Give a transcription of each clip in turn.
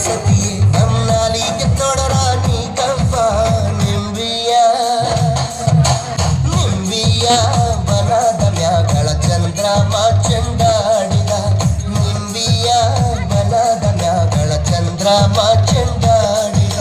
Saraswati ನಮ್ನಾಲಿಗೆ ತೊಡರಾಣಿ ಕವ್ವ ನಿಂಬಿಯ ಬನದ ಮ್ಯಾಗಳ ಚಂದ್ರಮ ಚೆಂಡಾಡಿದ ನಿಂಬಿಯ ಬನದ ಮ್ಯಾಗಳ ಚಂದ್ರಮ ಚೆಂಡಾಡಿದ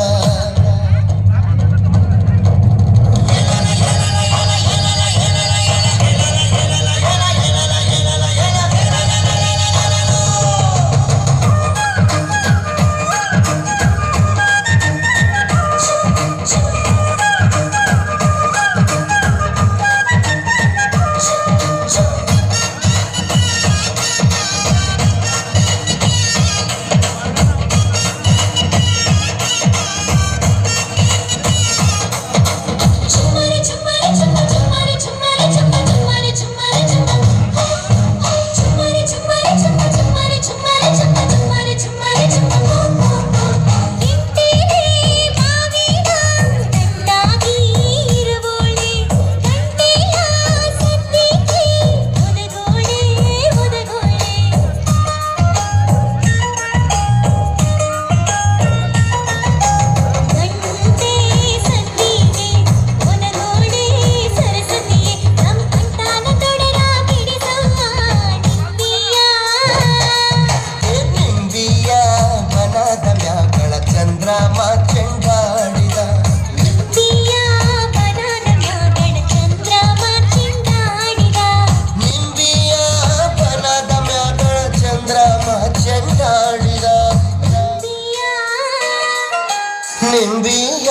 ಚಂದ್ರಮ ಚೆಂಡಾಡಿದ ನಿಂಬಿಯ ಬನದ ಮ್ಯಾಗಳ ಚಂದ್ರಮ ಚೆಂಡಾಡಿದ ನಿಂಬಿಯ ಬನದ ಮ್ಯಾಗಳ ಚಂದ್ರಮ ಚೆಂಡಾಡಿದ ನಿಂಬಿಯ